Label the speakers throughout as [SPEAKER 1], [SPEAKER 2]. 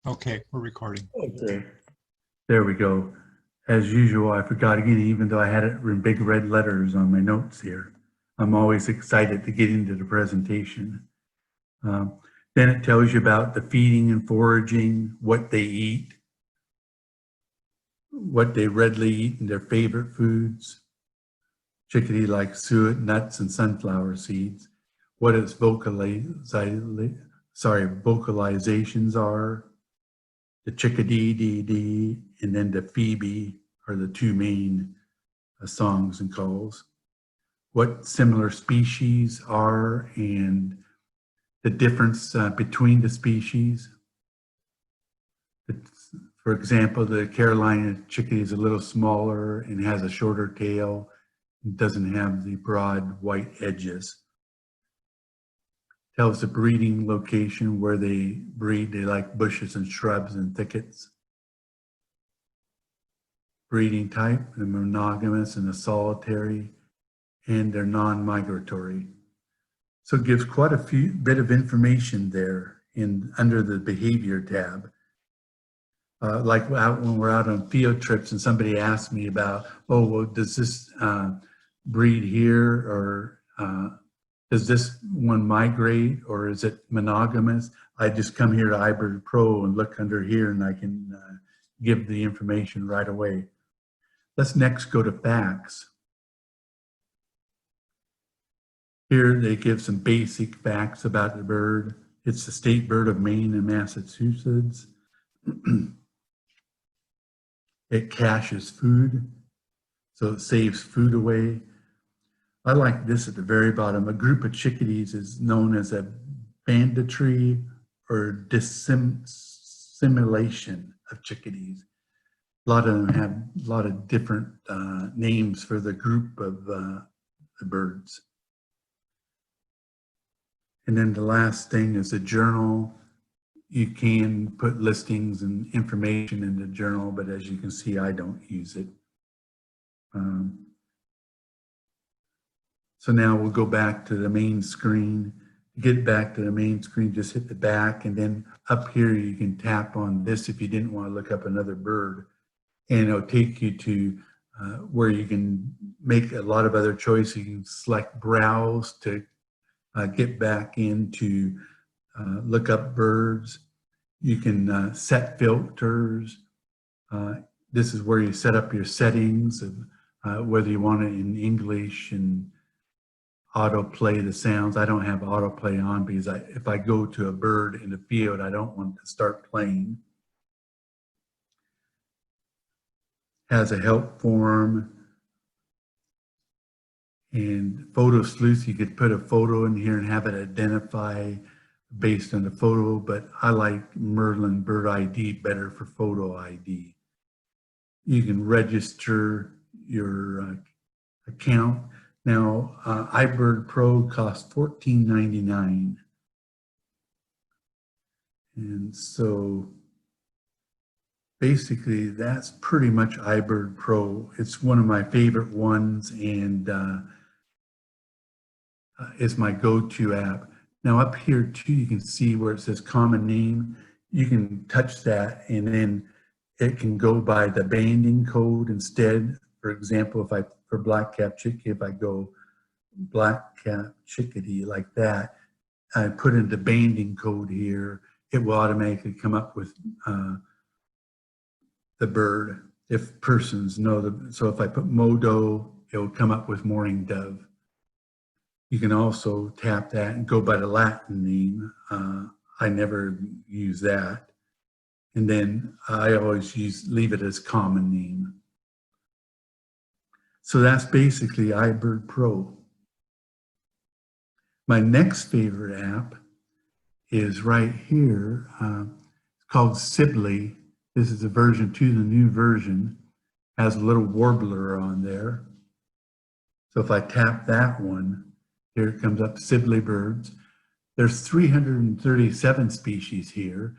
[SPEAKER 1] Okay, we're recording.
[SPEAKER 2] Okay. There we go. As usual, I forgot again, even though I had it in big red letters on my notes here. I'm always excited to get into the presentation. Then it tells you about the feeding and foraging, what they eat, what they readily eat, and their favorite foods. Chickadee likes suet, nuts, and sunflower seeds. What its vocalizations are. The chickadee, dee, dee, and then the Phoebe are the two main songs and calls. What similar species are and the difference between the species. For example, the Carolina chickadee is a little smaller and has a shorter tail. It doesn't have the broad white edges. Tells the breeding location where they breed. They like bushes and shrubs and thickets. Breeding type, they're monogamous and a solitary, and they're non-migratory. So it gives quite a bit of information there under the behavior tab. Like when we're out on field trips and somebody asks me about, oh, well, does this breed here, or does this one migrate, or is it monogamous? I just come here to iBird Pro and look under here and I can give the information right away. Let's next go to facts. Here they give some basic facts about the bird. It's the state bird of Maine and Massachusetts. It caches food, so it saves food away. I like this at the very bottom. A group of chickadees is known as a banditry or dissimulation of chickadees. A lot of them have a lot of different names for the group of the birds. And then the last thing is a journal. You can put listings and information in the journal, but as you can see, I don't use it. So now we'll go back to the main screen. To get back to the main screen, just hit the back, and then up here you can tap on this if you didn't want to look up another bird. And it'll take you to where you can make a lot of other choices. You can select browse to get back into look up birds. You can set filters. This is where you set up your settings of whether you want it in English and autoplay the sounds. I don't have autoplay on because if I go to a bird in the field, I don't want to start playing. Has a help form and photo sleuth. You could put a photo in here and have it identify based on the photo, but I like Merlin Bird ID better for photo ID. You can register your account. Now, iBird Pro costs $14.99. And so basically that's pretty much iBird Pro. It's one of my favorite ones, and it's my go-to app. Now up here too, you can see where it says common name. You can touch that and then it can go by the banding code instead. For example, for black-cap chickadee, if I go black-cap chickadee like that, I put in the banding code here, it will automatically come up with the bird if persons know them. So if I put Modo, it will come up with mourning dove. You can also tap that and go by the Latin name. I never use that. And then I always leave it as common name. So that's basically iBird Pro. My next favorite app is right here. It's called Sibley. This is a version 2, the new version. Has a little warbler on there. So if I tap that one, here it comes up, Sibley birds. There's 337 species here,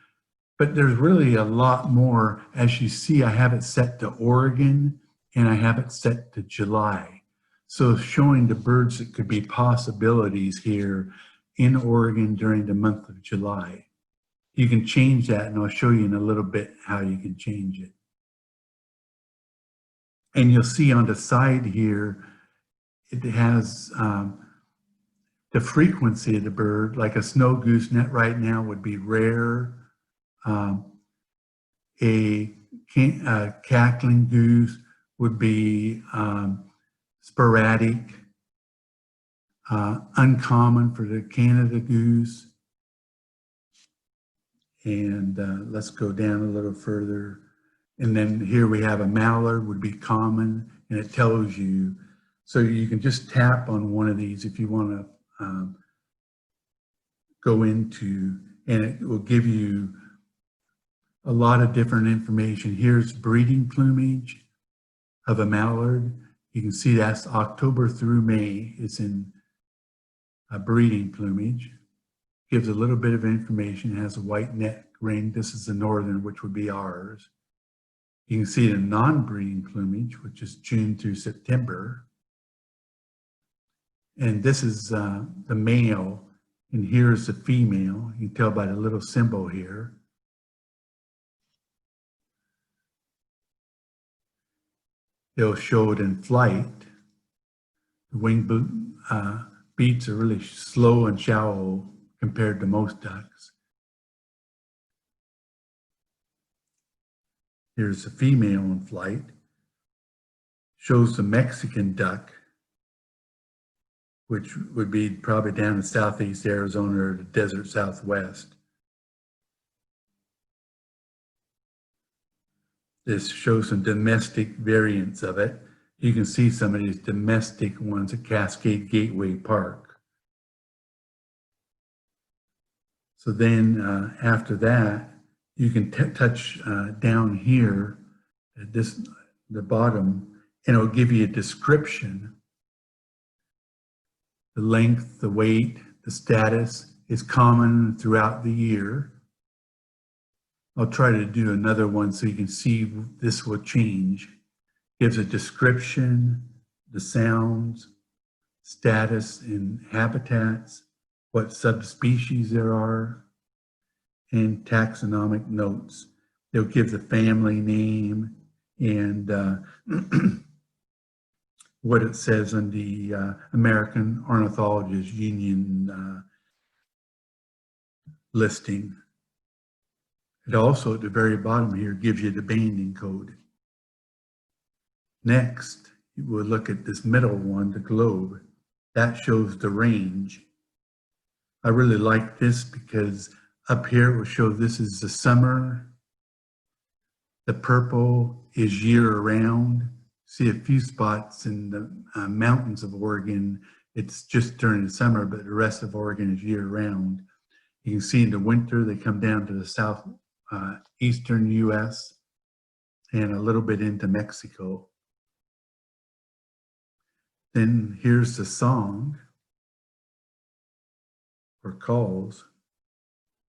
[SPEAKER 2] but there's really a lot more. As you see, I have it set to Oregon and I have it set to July. So showing the birds that could be possibilities here in Oregon during the month of July. You can change that, and I'll show you in a little bit how you can change it. And you'll see on the side here, it has the frequency of the bird, like a snow goosenet right now would be rare. A cackling goose would be sporadic. Uncommon for the Canada goose. And let's go down a little further. And then here we have a mallard would be common, and it tells you. So you can just tap on one of these if you want to go into, and it will give you a lot of different information. Here's breeding plumage of a mallard. You can see that's October through May. It's in breeding plumage. Gives a little bit of information. It has a white neck ring. This is the northern, which would be ours. You can see the non-breeding plumage, which is June through September. And this is the male, and here's the female. You can tell by the little symbol here. They'll show it in flight. The wing beats are really slow and shallow compared to most ducks. Here's the female in flight. Shows the Mexican duck, which would be probably down in southeast Arizona or the desert southwest. This shows some domestic variants of it. You can see some of these domestic ones at Cascade Gateway Park. So then after that, you can touch down here at the bottom, and it'll give you a description. The length, the weight, the status is common throughout the year. I'll try to do another one so you can see this will change. Gives a description, the sounds, status in habitats, what subspecies there are, and taxonomic notes. They'll give the family name and what it says on the American Ornithologists Union listing. It also, at the very bottom here, gives you the banding code. Next, we'll look at this middle one, the globe. That shows the range. I really like this because up here it will show this is the summer. The purple is year-round. See a few spots in the mountains of Oregon, it's just during the summer, but the rest of Oregon is year-round. You can see in the winter they come down to the south eastern U.S. and a little bit into Mexico. Then here's the song or calls,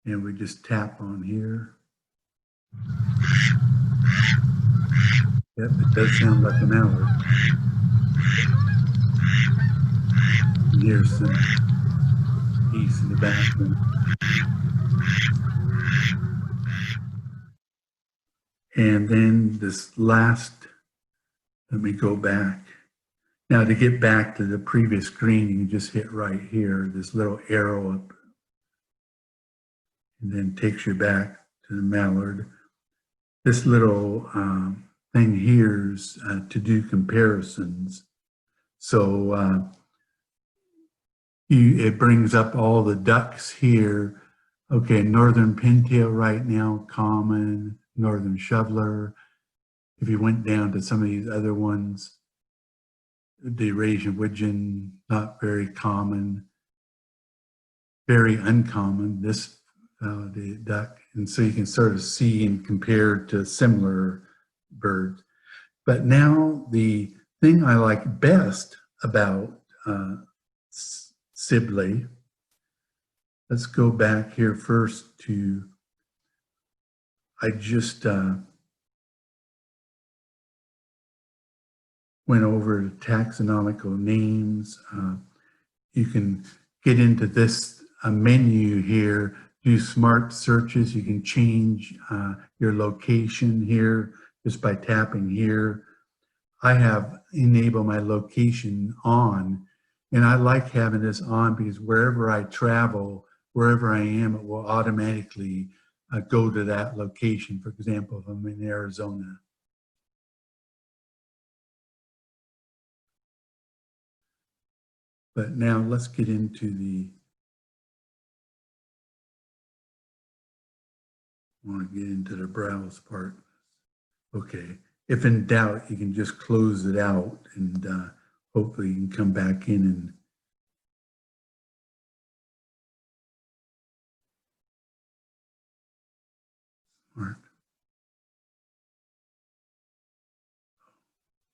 [SPEAKER 2] and we just tap on here. Yep, it does sound like an owl. And here's some geese in the background. And then this last, let me go back. Now to get back to the previous screen, you can just hit right here, this little arrow up, and then takes you back to the mallard. This little thing here is to do comparisons. So it brings up all the ducks here. Okay, northern pintail right now, common, northern shoveler. If you went down to some of these other ones, the Eurasian widgeon, not very common, very uncommon, this the duck. And so you can sort of see and compare to similar birds. But now the thing I like best about Sibley, let's go back here first to, I just went over the taxonomical names. You can get into this menu here do smart searches. You can change your location here just by tapping here. I have enabled my location on, and I like having this on because wherever I travel, wherever I am, it will automatically go to that location. For example, if I'm in Arizona. But now let's get into the, I want to get into the browse part. Okay, if in doubt, you can just close it out and hopefully you can come back in and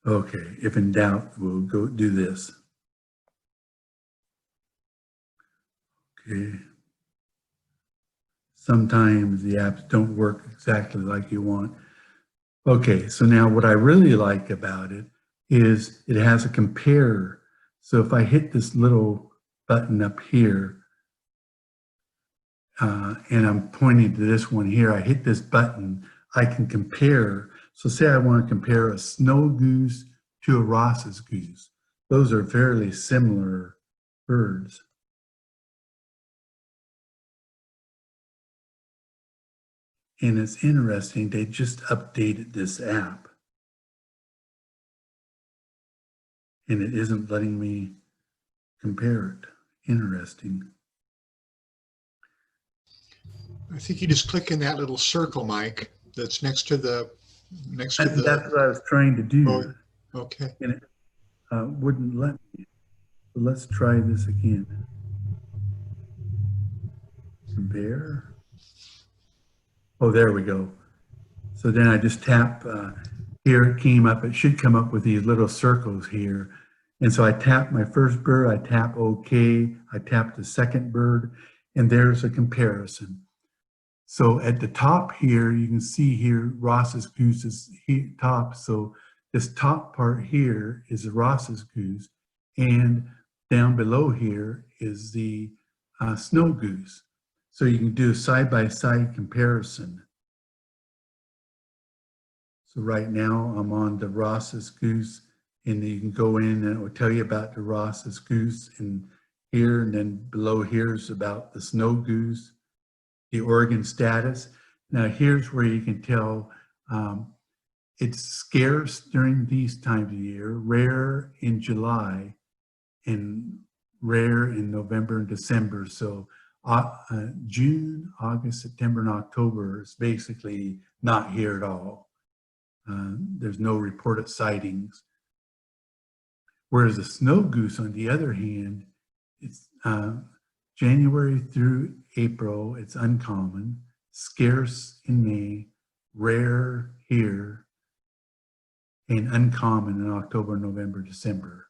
[SPEAKER 2] okay, if in doubt, we'll go do this. Okay. Sometimes the apps don't work exactly like you want. Okay, so now what I really like about it is it has a compare. So if I hit this little button up here, and I'm pointing to this one here, I hit this button, I can compare. So say I want to compare a snow goose to a Ross's goose. Those are fairly similar birds. And it's interesting, they just updated this app. And it isn't letting me compare it. Interesting.
[SPEAKER 1] I think you just click in that little circle, Mike, that's next to the
[SPEAKER 2] That's what I was trying to do.
[SPEAKER 1] Oh, okay.
[SPEAKER 2] And it wouldn't let me. So let's try this again. Compare. Oh, there we go. So then I just tap, here it came up, it should come up with these little circles here. And so I tap my first bird, I tap OK, I tap the second bird, and there's a comparison. So at the top here, you can see here, Ross's goose is top. So this top part here is the Ross's goose, and down below here is the snow goose. So you can do a side-by-side comparison. So right now I'm on the Ross's goose, and you can go in and it will tell you about the Ross's goose and here, and then below here is about the snow goose, the Oregon status. Now here's where you can tell it's scarce during these times of year, rare in July, and rare in November and December. So June, August, September, and October is basically not here at all. There's no reported sightings. Whereas the snow goose, on the other hand, it's January through April, it's uncommon, scarce in May, rare here, and uncommon in October, November, December.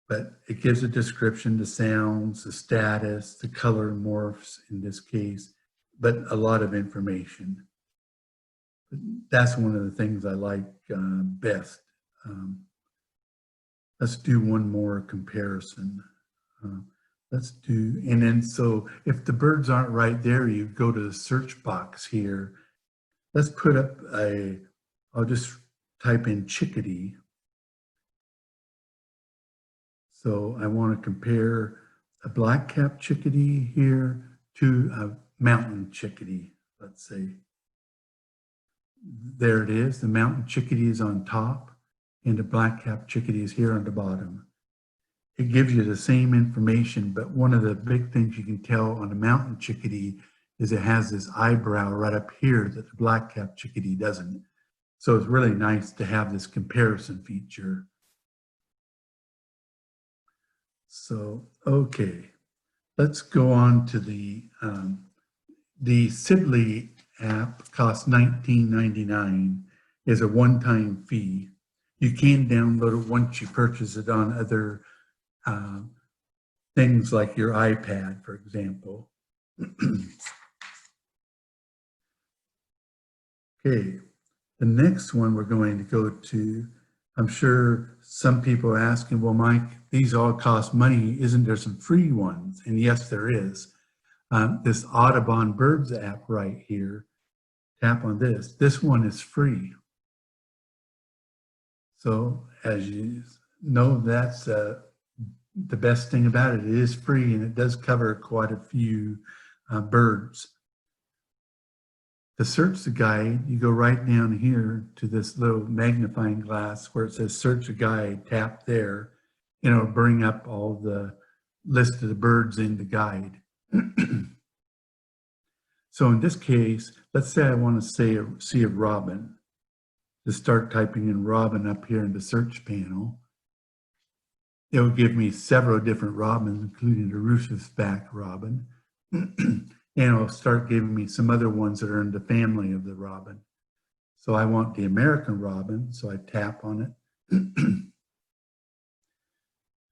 [SPEAKER 2] But it gives a description, the sounds, the status, the color morphs in this case, but a lot of information. That's one of the things I like best. Let's do one more comparison. Let's do, and then so if the birds aren't right there, you go to the search box here. Let's put up I'll just type in chickadee. So I want to compare a black-capped chickadee here to a mountain chickadee, let's say. There it is, the mountain chickadee is on top and the black-capped chickadee is here on the bottom. It gives you the same information, but one of the big things you can tell on the mountain chickadee is it has this eyebrow right up here that the black-capped chickadee doesn't. So it's really nice to have this comparison feature. So, okay, let's go on to the Sibley app. Costs $19.99, is a one-time fee. You can download it once you purchase it on other things like your iPad, for example. Okay, the next one we're going to go to, I'm sure some people are asking, well, Mike, these all cost money. Isn't there some free ones? And yes, there is. This Audubon Birds app right here, tap on this. This one is free. So as you know, that's the best thing about it. It is free and it does cover quite a few birds. To search the guide, you go right down here to this little magnifying glass where it says search a guide, tap there, and it'll bring up all the list of the birds in the guide. So in this case, let's say I want to see a robin. Just start typing in robin up here in the search panel. It will give me several different robins, including the rufous back robin. And it'll start giving me some other ones that are in the family of the robin. So I want the American robin, so I tap on it.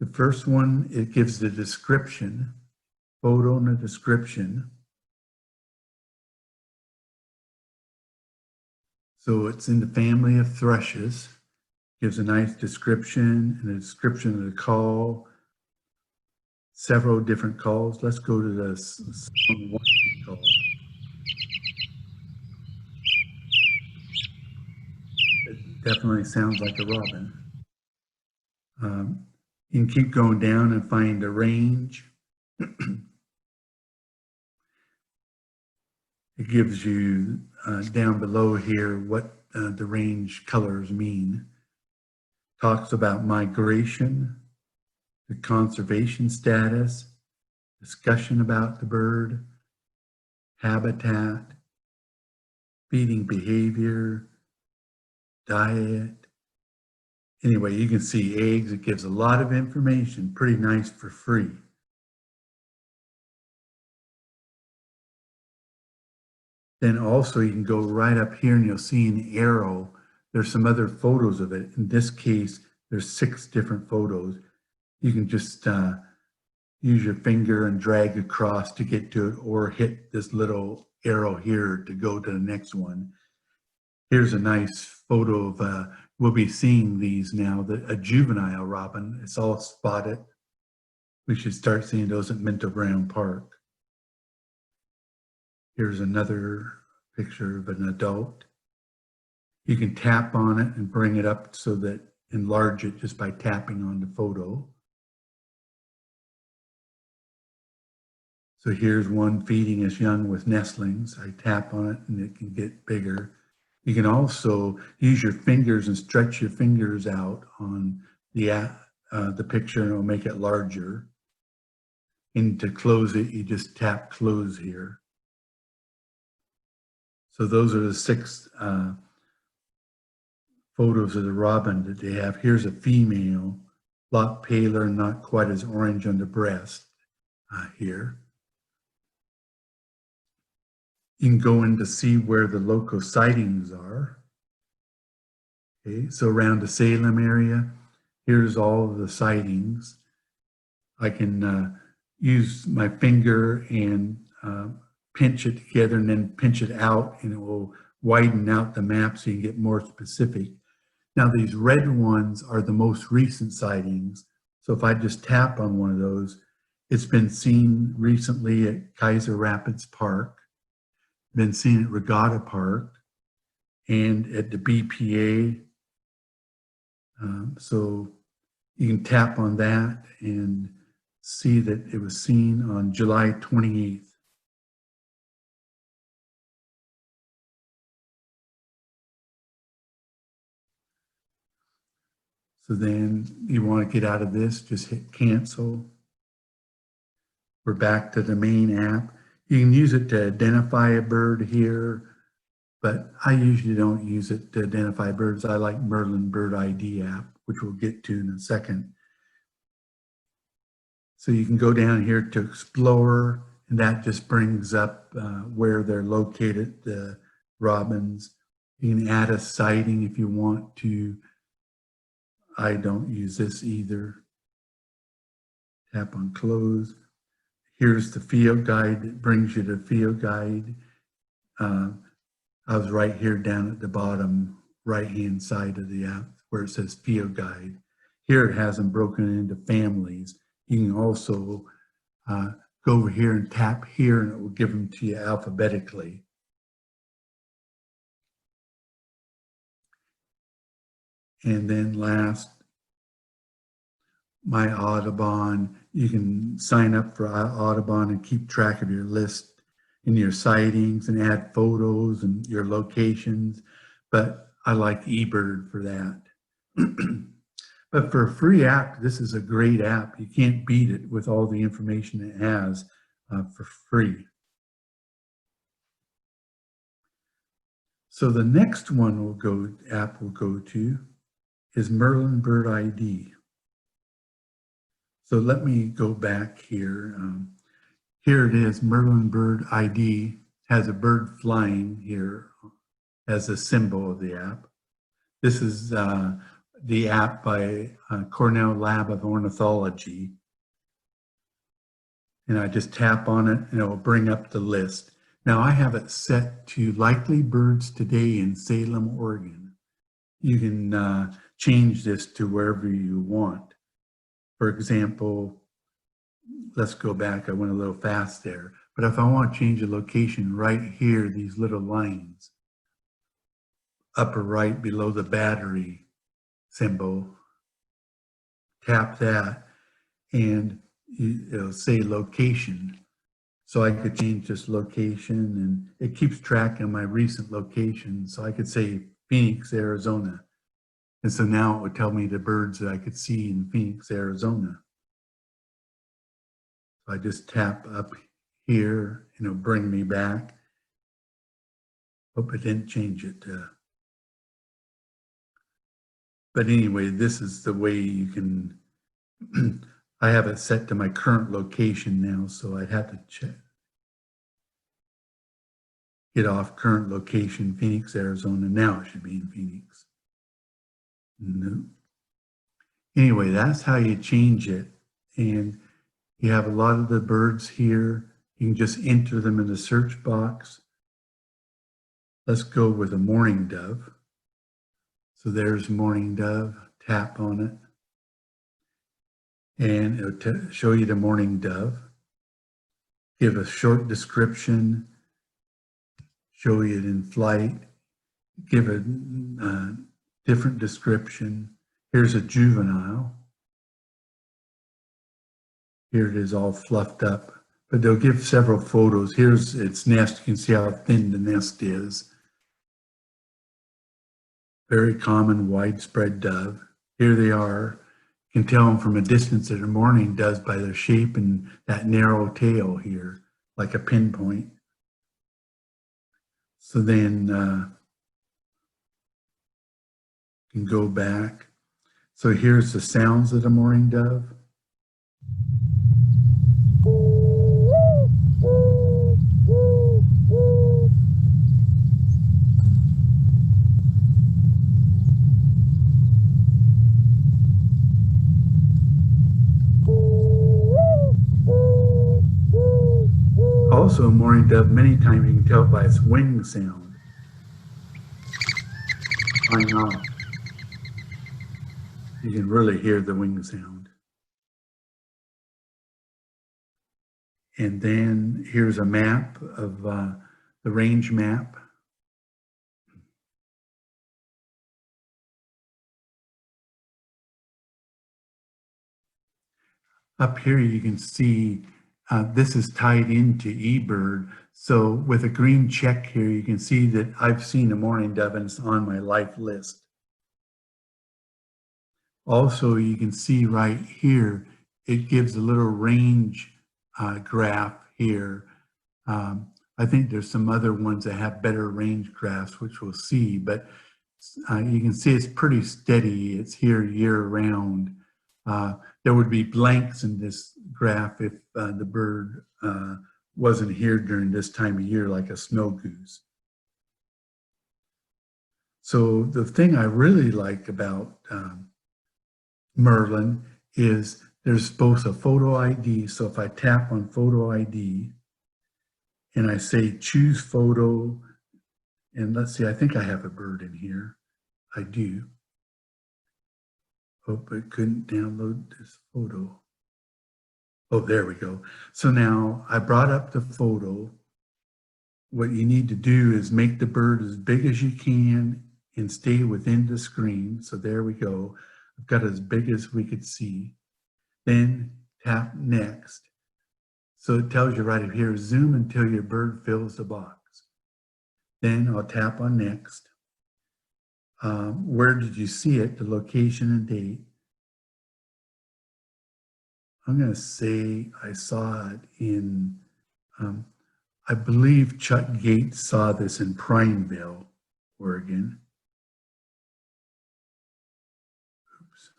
[SPEAKER 2] The first one, it gives the description, photo and a description. So it's in the family of thrushes. Gives a nice description and a description of the call. Several different calls. Let's go to the one call. It definitely sounds like a robin. You can keep going down and find the range. It gives you down below here what the range colors mean. Talks about migration, the conservation status, discussion about the bird, habitat, feeding behavior, diet. Anyway, you can see eggs. It gives a lot of information, pretty nice for free. Then also you can go right up here and you'll see an arrow. There's some other photos of it. In this case, there's 6 different photos. You can just use your finger and drag across to get to it, or hit this little arrow here to go to the next one. Here's a nice photo of, we'll be seeing these now, a juvenile robin. It's all spotted. We should start seeing those at Minto Brown Park. Here's another picture of an adult. You can tap on it and bring it up so that enlarge it just by tapping on the photo. So here's one feeding its young with nestlings. I tap on it and it can get bigger. You can also use your fingers and stretch your fingers out on the picture and it'll make it larger. And to close it, you just tap close here. So those are the 6 photos of the robin that they have. Here's a female, a lot paler, not quite as orange on the breast here. You can go in to see where the local sightings are. Okay, so around the Salem area, here's all of the sightings. I can use my finger and pinch it together and then pinch it out, and it will widen out the map so you can get more specific. Now these red ones are the most recent sightings. So if I just tap on one of those, it's been seen recently at Kaiser Rapids Park, been seen at Regatta Park, and at the BPA. So you can tap on that and see that it was seen on July 28th. So then you want to get out of this, just hit cancel. We're back to the main app. You can use it to identify a bird here, but I usually don't use it to identify birds. I like Merlin Bird ID app, which we'll get to in a second. So you can go down here to Explorer, and that just brings up where they're located, the robins. You can add a sighting if you want to. I don't use this either. Tap on close. Here's the field guide that brings you to field guide. I was right here down at the bottom right-hand side of the app where it says field guide. Here it has them broken into families. You can also go over here and tap here and it will give them to you alphabetically. And then last, my Audubon. You can sign up for Audubon and keep track of your list and your sightings and add photos and your locations. But I like eBird for that. But for a free app, this is a great app. You can't beat it with all the information it has for free. So the next one app we'll go to is Merlin Bird ID. So let me go back here. Here it is, Merlin Bird ID has a bird flying here as a symbol of the app. This is the app by Cornell Lab of Ornithology. And I just tap on it and it will bring up the list. Now I have it set to likely birds today in Salem, Oregon. You can change this to wherever you want. For example, let's go back. I went a little fast there. But if I want to change a location right here, these little lines, upper right below the battery symbol, tap that and it'll say location. So I could change this location and it keeps track of my recent locations. So I could say Phoenix, Arizona. And so now it would tell me the birds that I could see in Phoenix, Arizona. So I just tap up here and it'll bring me back. Hope it didn't change it. But anyway, this is the way you can, I have it set to my current location now, so I'd have to check. Get off current location, Phoenix, Arizona. Now it should be in Phoenix. No. Anyway, that's how you change it. And you have a lot of the birds here. You can just enter them in the search box. Let's go with a mourning dove. So there's mourning dove, tap on it. And it'll show you the mourning dove. Give a short description, show you it in flight, give a different description. Here's a juvenile. Here it is all fluffed up, but they'll give several photos. Here's its nest. You can see how thin the nest is. Very common widespread dove. Here they are. You can tell them from a distance that a mourning doves by their shape and that narrow tail here, like a pinpoint. So then you can go back. So here's the sounds of the mourning dove. Also, a mourning dove, many times you can tell by its wing sound. Flying off. You can really hear the wing sound. And then here's a map of the range map. Up here you can see this is tied into eBird. So with a green check here, you can see that I've seen a mourning dove and it's on my life list. Also, you can see right here, it gives a little range graph here. I think there's some other ones that have better range graphs, which we'll see, but you can see it's pretty steady. It's here year round. There would be blanks in this graph if the bird wasn't here during this time of year, like a snow goose. So the thing I really like about Merlin is there's both a photo ID. So if I tap on photo ID and I say choose photo, and let's see, I think I have a bird in here. I do. Hope I couldn't download this photo. Oh, there we go. So now I brought up the photo. What you need to do is make the bird as big as you can and stay within the screen. So there we go. I've got as big as we could see. Then tap next. So it tells you right here, zoom until your bird fills the box. Then I'll tap on next. Where did you see it? The location and date. I'm going to say I saw it in, I believe Chuck Gates saw this in Prineville, Oregon. Oops.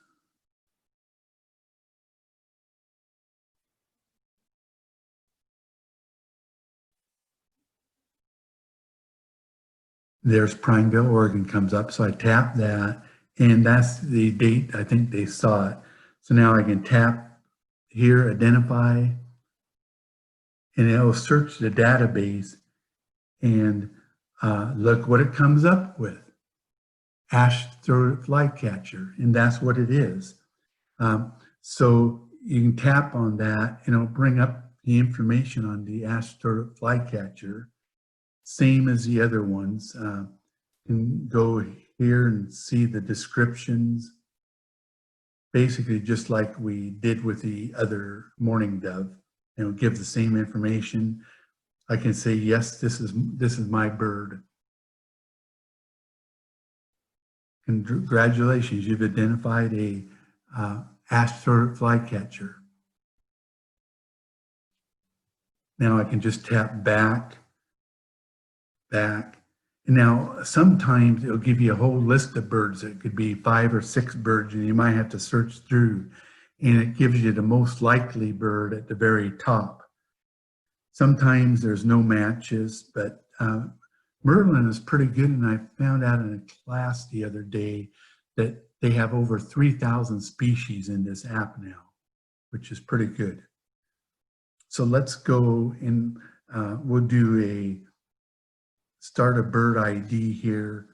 [SPEAKER 2] There's Prineville, Oregon comes up. So I tap that, and that's the date I think they saw it. So now I can tap here, identify, and it'll search the database and look what it comes up with. Ash-throated flycatcher, and that's what it is. So you can tap on that and it'll bring up the information on the ash-throated flycatcher, same as the other ones. You can go here and see the descriptions, basically just like we did with the other mourning dove. It'll give the same information. I can say, yes, this is my bird. Congratulations, you've identified a ash-throated flycatcher. Now I can just tap back. And now sometimes it'll give you a whole list of birds. It could be 5 or 6 birds, and you might have to search through. And it gives you the most likely bird at the very top. Sometimes there's no matches, but Merlin is pretty good, and I found out in a class the other day that they have over 3,000 species in this app now, which is pretty good. So let's go and we'll do a start a bird ID here,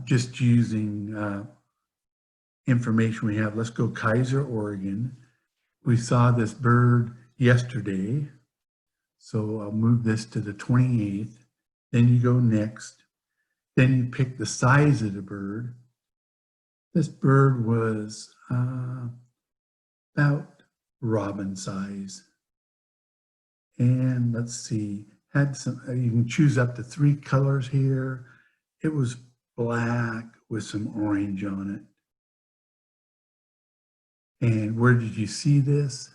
[SPEAKER 2] just using information we have. Let's go Kaiser, Oregon. We saw this bird yesterday. So I'll move this to the 28th. Then you go next. Then you pick the size of the bird. This bird was about robin size. And let's see, had some, you can choose up to 3 colors here. It was black with some orange on it. And where did you see this?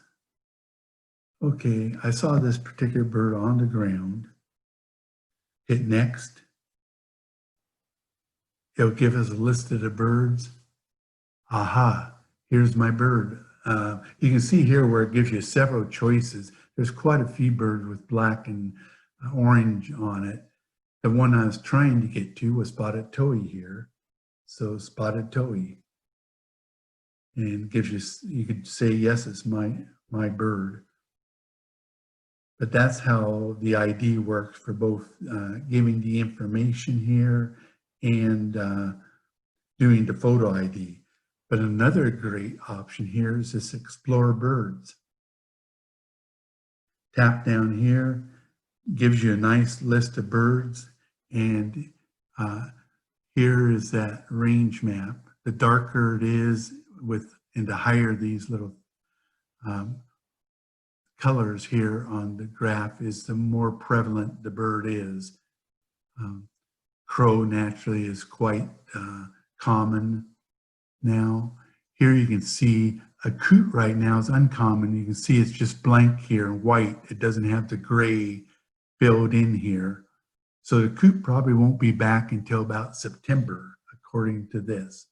[SPEAKER 2] Okay, I saw this particular bird on the ground. Hit next. It'll give us a list of the birds. Aha, here's my bird. You can see here where it gives you several choices. There's quite a few birds with black and orange on it. The one I was trying to get to was spotted towhee here. So spotted towhee. And gives you, you could say, yes, it's my bird. But that's how the ID works for both giving the information here and doing the photo ID. But another great option here is this Explore Birds. Tap down here, gives you a nice list of birds, and here is that range map. The darker it is and the higher these little colors here on the graph is, the more prevalent the bird is. Crow naturally is quite common now. Here you can see a coot right now is uncommon. You can see it's just blank here and white. It doesn't have the gray filled in here. So the coot probably won't be back until about September, according to this.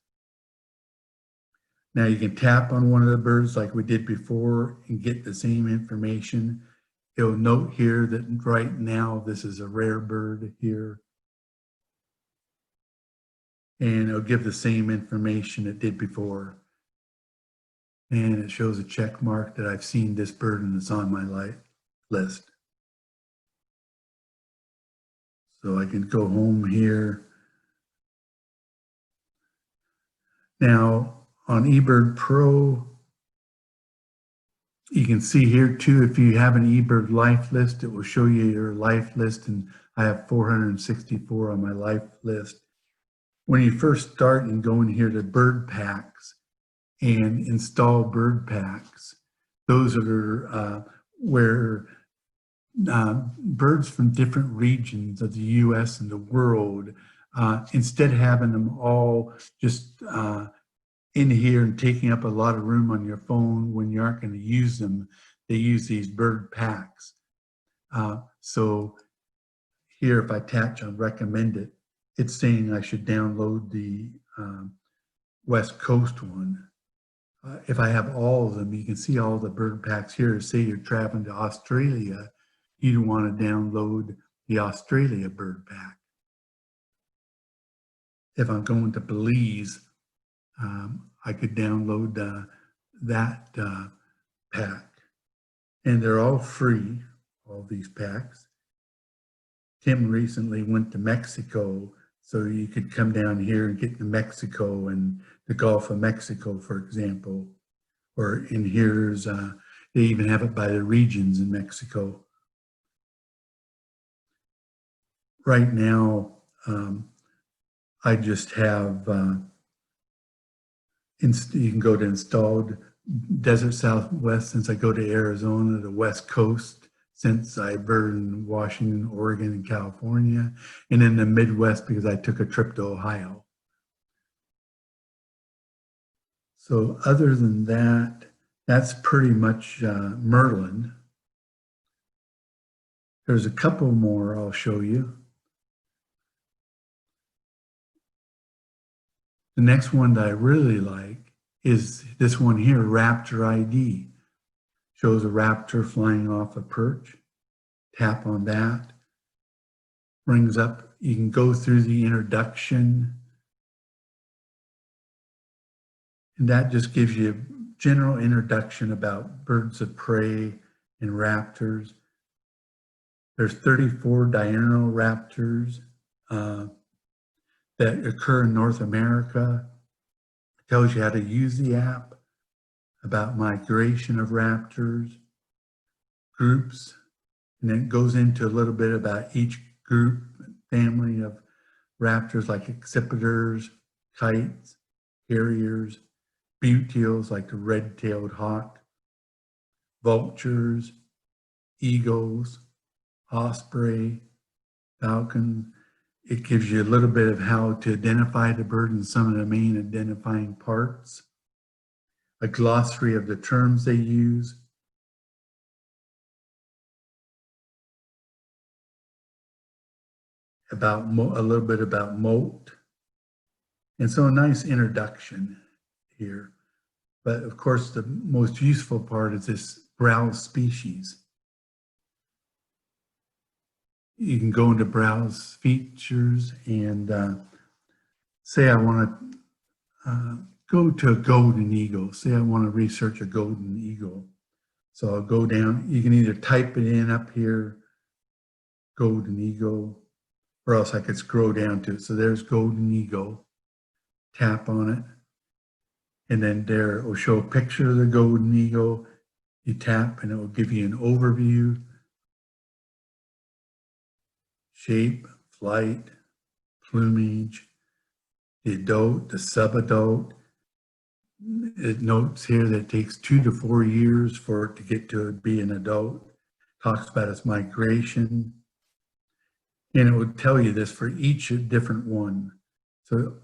[SPEAKER 2] Now you can tap on one of the birds like we did before and get the same information. It'll note here that right now this is a rare bird here. And it'll give the same information it did before. And it shows a check mark that I've seen this bird and it's on my list. So I can go home here. Now on eBird Pro, You can see here too, if you have an eBird life list, it will show you your life list, and I have 464 on my life list. When you first start and go in here to bird packs and install bird packs, those are where birds from different regions of the US and the world, instead of having them all just in here and taking up a lot of room on your phone when you aren't going to use them, they use these bird packs. So here, if I tap on recommend it, it's saying I should download the West Coast one. If I have all of them, you can see all the bird packs here. Say you're traveling to Australia, you'd want to download the Australia bird pack. If I'm going to Belize, I could download that pack. And they're all free, all these packs. Tim recently went to Mexico, so you could come down here and get to Mexico and the Gulf of Mexico, for example. Or in here's, they even have it by the regions in Mexico. Right now, I just have, you can go to installed Desert Southwest since I go to Arizona, the West Coast since iBird in Washington, Oregon, and California, and in the Midwest because I took a trip to Ohio. So other than that, that's pretty much Merlin. There's a couple more I'll show you. The next one that I really like is this one here, Raptor ID. Shows a raptor flying off a perch. Tap on that. Brings up, you can go through the introduction. And that just gives you a general introduction about birds of prey and raptors. There's 34 diurnal raptors that occur in North America. It tells you how to use the app, about migration of raptors, groups, and then it goes into a little bit about each group, family of raptors like accipiters, kites, harriers, butials like the red-tailed hawk, vultures, eagles, osprey, falcon. It gives you a little bit of how to identify the bird and some of the main identifying parts. A glossary of the terms they use. About a little bit about molt. And so a nice introduction here. But of course, the most useful part is this browse species. You can go into browse features and say I want to go to a golden eagle. Say I want to research a golden eagle. So I'll go down. You can either type it in up here, golden eagle, or else I could scroll down to it. So there's golden eagle. Tap on it. And then there it will show a picture of the golden eagle. You tap and it will give you an overview. Shape, flight, plumage, the adult, the subadult. It notes here that it takes 2 to 4 years for it to get to be an adult. Talks about its migration. And it would tell you this for each different one. So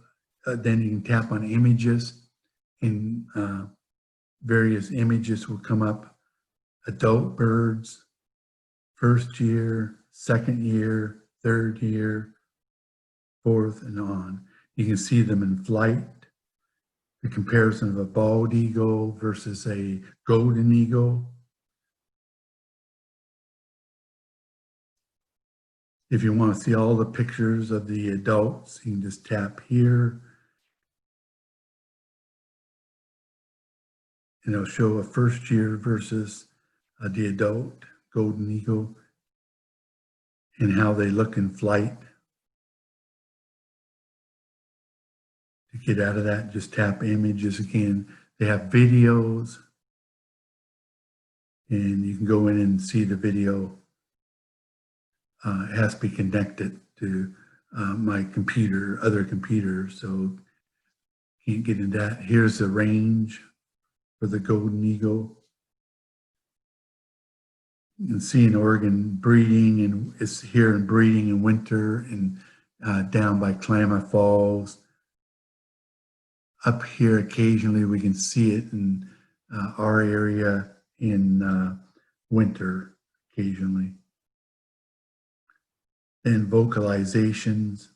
[SPEAKER 2] then you can tap on images and various images will come up. Adult birds, first year, second year, third year, fourth, and on. You can see them in flight, the comparison of a bald eagle versus a golden eagle. If you want to see all the pictures of the adults, you can just tap here. And it'll show a first year versus the adult golden eagle and how they look in flight. To get out of that, just tap images again. They have videos. and you can go in and see the video. It has to be connected to my computer, other computer, so can't get into that. Here's the range for the golden eagle. You can see in Oregon breeding, and it's here in breeding in winter, and down by Klamath Falls. Up here occasionally we can see it in our area in winter occasionally. And vocalizations.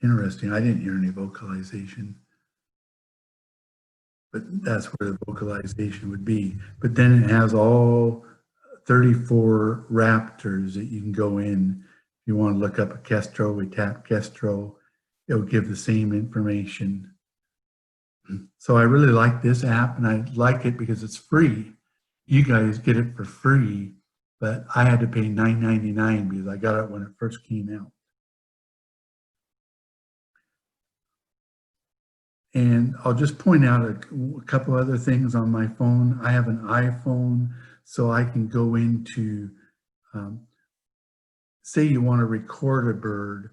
[SPEAKER 2] Interesting, I didn't hear any vocalization. But that's where the vocalization would be. But then it has all 34 raptors that you can go in. If you want to look up a kestrel, we tap kestrel, it'll give the same information. So I really like this app, and I like it because it's free. You guys get it for free, but I had to pay $9.99 because I got it when it first came out. And I'll just point out a couple other things on my phone. I have an iPhone, so I can go into, say you want to record a bird.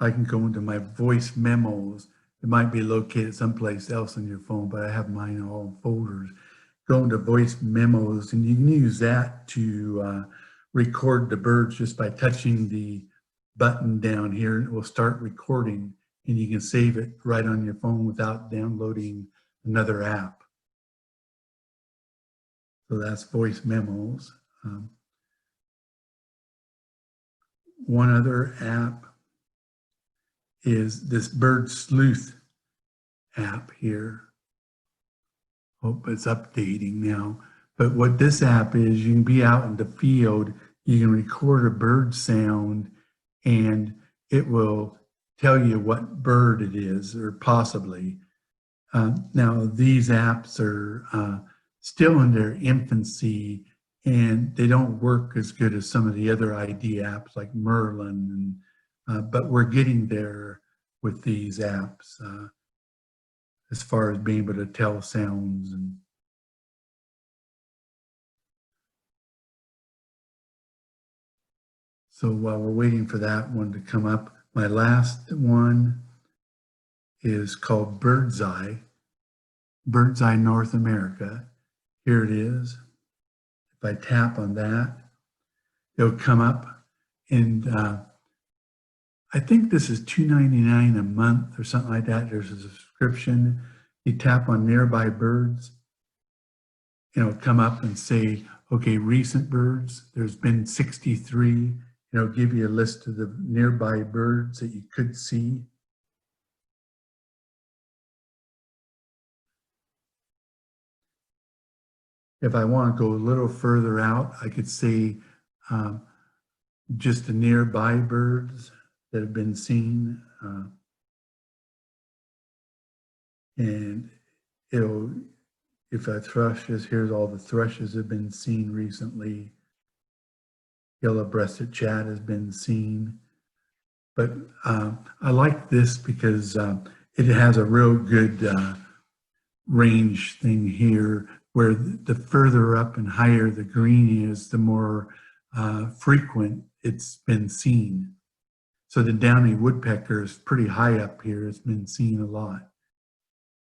[SPEAKER 2] I can go into my voice memos. It might be located someplace else on your phone, but I have mine all in folders. Go into voice memos, and you can use that to record the birds just by touching the button down here. It will start recording, and you can save it right on your phone without downloading another app. So that's voice memos. One other app is this Bird Sleuth app here. Hope it's updating now. But what this app is, you can be out in the field, you can record a bird sound, and it will tell you what bird it is, or possibly. Now, these apps are still in their infancy, and they don't work as good as some of the other ID apps like Merlin, but we're getting there with these apps. As far as being able to tell sounds. And so while we're waiting for that one to come up, my last one is called Bird's Eye North America. Here it is. If I tap on that, it'll come up, and I think this is $2.99 a month or something like that. There's a subscription. You tap on nearby birds, and it'll come up and say, okay, recent birds. There's been 63. And it'll give you a list of the nearby birds that you could see. If I want to go a little further out, I could say just the nearby birds that have been seen, and it'll, if a thrush is, here's all the thrushes that have been seen recently. Yellow-breasted chat has been seen. But I like this because it has a real good range thing here, where the further up and higher the green is, the more frequent it's been seen. So the downy woodpecker is pretty high up here. It's been seen a lot.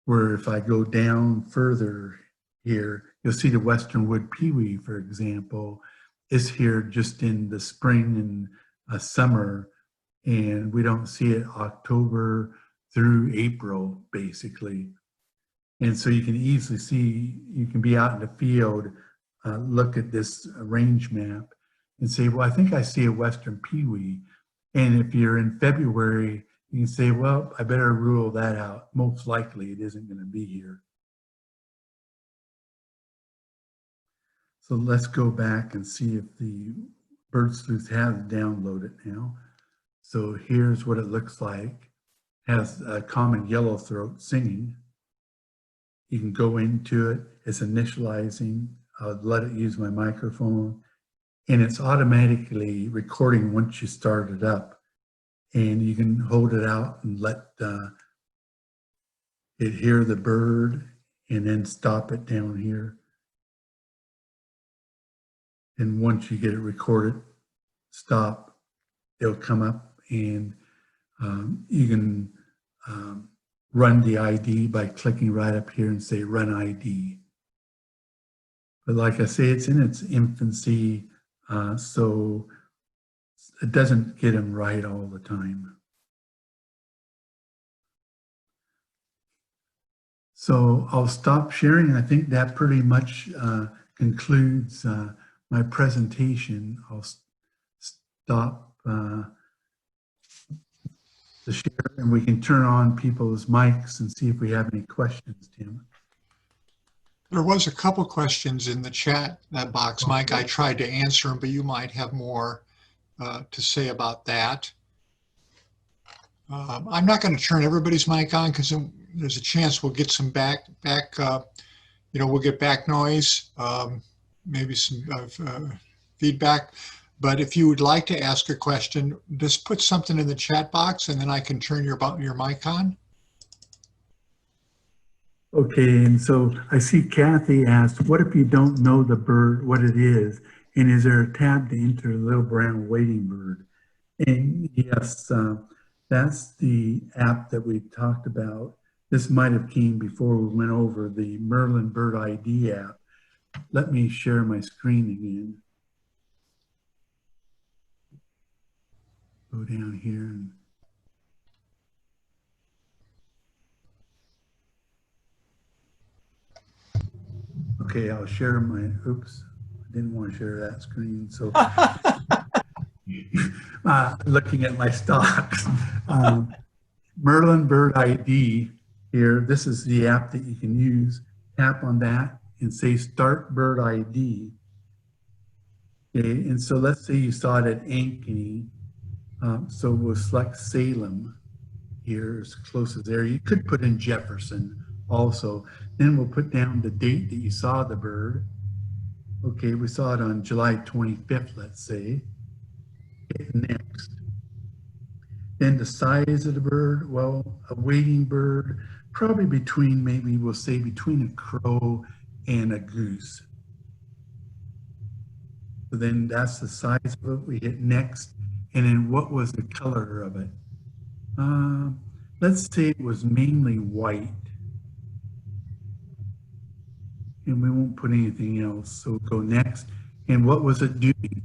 [SPEAKER 2] Where if I go down further here, you'll see the western wood pewee, for example, is here just in the spring and summer, and we don't see it October through April, basically. And so you can easily see, you can be out in the field, look at this range map and say, well, I think I see a western pewee. And if you're in February, you can say, well, I better rule that out. Most likely it isn't going to be here. So let's go back and see if the Bird Sleuth has downloaded now. So here's what it looks like. It has a common yellowthroat singing. You can go into it. It's initializing. I'll let it use my microphone, and it's automatically recording once you start it up. And you can hold it out and let it hear the bird, and then stop it down here. And once you get it recorded, stop, it'll come up, and you can run the ID by clicking right up here and say run ID. But like I say, it's in its infancy, so it doesn't get them right all the time. So I'll stop sharing. I think that pretty much concludes my presentation. I'll stop the share, and we can turn on people's mics and see if we have any questions, Tim.
[SPEAKER 1] There was a couple questions in the chat box, Mike. I tried to answer them, but you might have more to say about that. I'm not going to turn everybody's mic on because there's a chance we'll get some we'll get back noise, maybe some feedback. But if you would like to ask a question, just put something in the chat box and then I can turn your mic on.
[SPEAKER 2] Okay, and so I see Kathy asked, what if you don't know the bird, what it is? And is there a tab to enter a little brown wading bird? And yes, that's the app that we talked about. This might have came before we went over the Merlin Bird ID app. Let me share my screen again. Go down here and okay, I'll share my, oops, I didn't want to share that screen. So looking at my stocks, Merlin Bird ID here, this is the app that you can use. Tap on that and say start bird ID. Okay, and so let's say you saw it at Ankeny. So we'll select Salem here as close as there. You could put in Jefferson also. Then we'll put down the date that you saw the bird. Okay, we saw it on July 25th, let's say. Hit next. Then the size of the bird, well, a wading bird, probably between, maybe we'll say between a crow and a goose. So then that's the size of it. We hit next. And then what was the color of it? Let's say it was mainly white. And we won't put anything else. So go next. And what was it doing?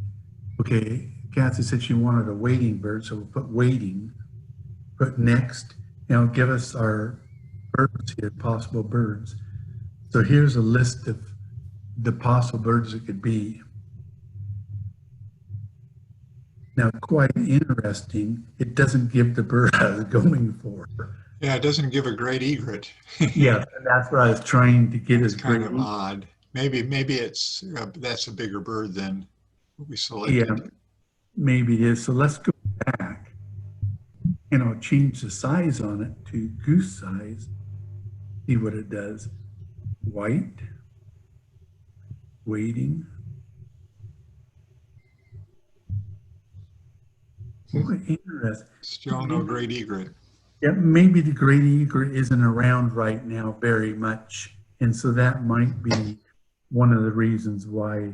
[SPEAKER 2] Okay, Kathy said she wanted a wading bird, so we'll put wading. Put next. Now give us our birds here, possible birds. So here's a list of the possible birds it could be. Now, quite interesting, it doesn't give the bird I was going for.
[SPEAKER 1] Yeah, it doesn't give a great egret.
[SPEAKER 2] Yeah, that's what I was trying to get.
[SPEAKER 1] It's kind of odd. Maybe it's that's a bigger bird than what we selected.
[SPEAKER 2] Yeah, maybe it is. So let's go back, and I'll change the size on it to goose size. See what it does. White, wading. Oh, interesting.
[SPEAKER 1] Still no great egret.
[SPEAKER 2] Yeah, maybe the great egret isn't around right now very much. And so that might be one of the reasons why.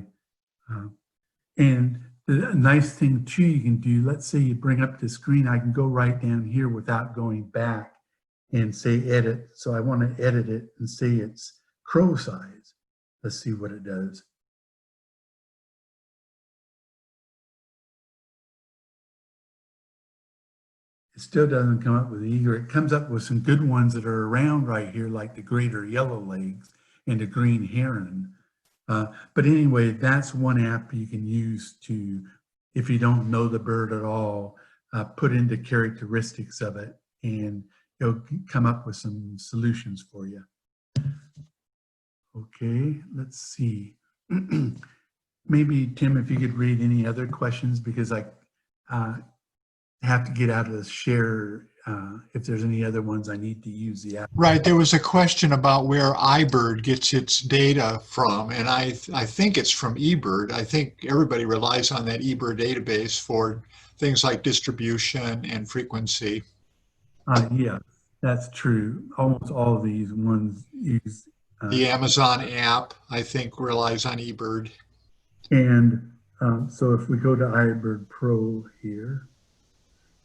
[SPEAKER 2] And the nice thing too you can do, let's say you bring up the screen, I can go right down here without going back and say edit. So I want to edit it and say it's crow size. Let's see what it does. It still doesn't come up with the egret. It comes up with some good ones that are around right here, like the greater yellow legs and the green heron. But anyway, that's one app you can use to, if you don't know the bird at all, put in the characteristics of it, and it'll come up with some solutions for you. Okay, let's see. Maybe, Tim, if you could read any other questions, because have to get out of the share. If there's any other ones I need to use the app.
[SPEAKER 1] Right. There was a question about where iBird gets its data from, and I think it's from eBird. I think everybody relies on that eBird database for things like distribution and frequency.
[SPEAKER 2] Yeah, that's true. Almost all of these ones use.
[SPEAKER 1] The Amazon app, I think, relies on eBird.
[SPEAKER 2] And so if we go to iBird Pro here,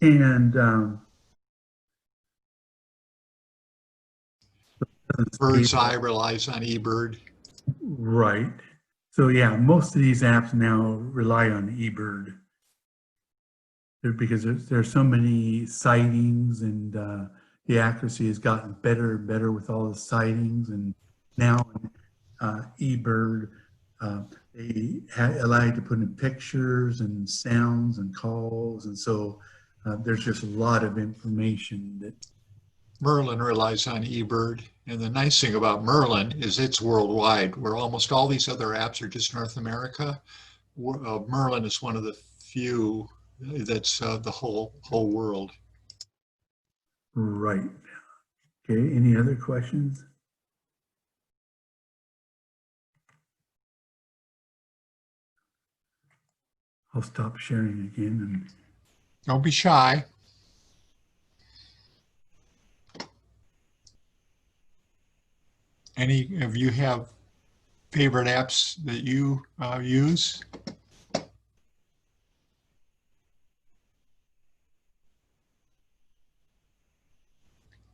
[SPEAKER 2] and
[SPEAKER 1] Bird's Eye relies on eBird.
[SPEAKER 2] right. So yeah, most of these apps now rely on eBird because there's so many sightings, and the accuracy has gotten better and better with all the sightings. And now eBird, they allow you to put in pictures and sounds and calls, and so there's just a lot of information that.
[SPEAKER 1] Merlin relies on eBird, and the nice thing about Merlin is it's worldwide, where almost all these other apps are just North America. Merlin is one of the few that's the whole world.
[SPEAKER 2] Right. Okay, any other questions? I'll stop sharing again. And
[SPEAKER 1] don't be shy. Any of you have favorite apps that you use?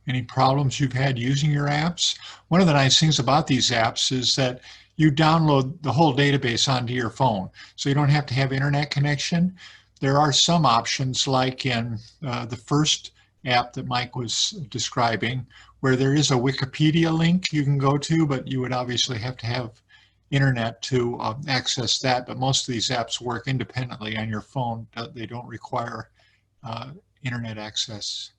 [SPEAKER 1] Any problems you've had using your apps? One of the nice things about these apps is that you download the whole database onto your phone, so you don't have to have internet connection. There are some options, like in the first app that Mike was describing, where there is a Wikipedia link you can go to, but you would obviously have to have internet to access that. But most of these apps work independently on your phone. They don't require internet access.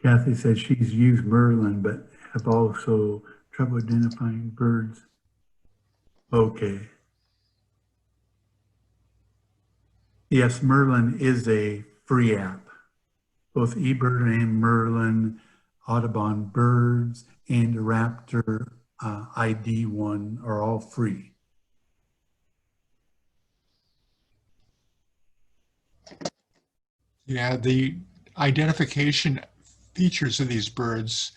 [SPEAKER 2] Kathy says she's used Merlin, but have also trouble identifying birds. Okay. Yes, Merlin is a free app. Both eBird and Merlin, Audubon Birds, and Raptor ID one are all free.
[SPEAKER 1] Yeah, the identification features of these birds,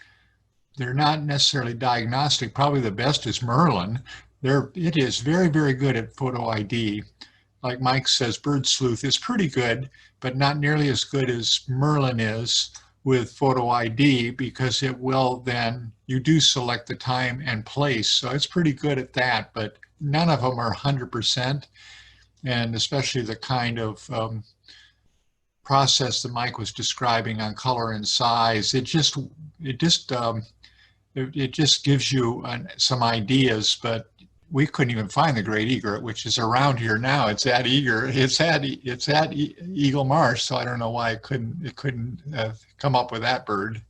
[SPEAKER 1] they're not necessarily diagnostic. Probably the best is Merlin. It is very, very good at photo ID. Like Mike says, Bird Sleuth is pretty good, but not nearly as good as Merlin is with photo ID, because it will then, you do select the time and place. So it's pretty good at that, but none of them are 100%. And especially the kind of process that Mike was describing on color and size, it just gives you some ideas, but we couldn't even find the great egret, which is around here now. It's at Eagle Marsh, so I don't know why it couldn't come up with that bird.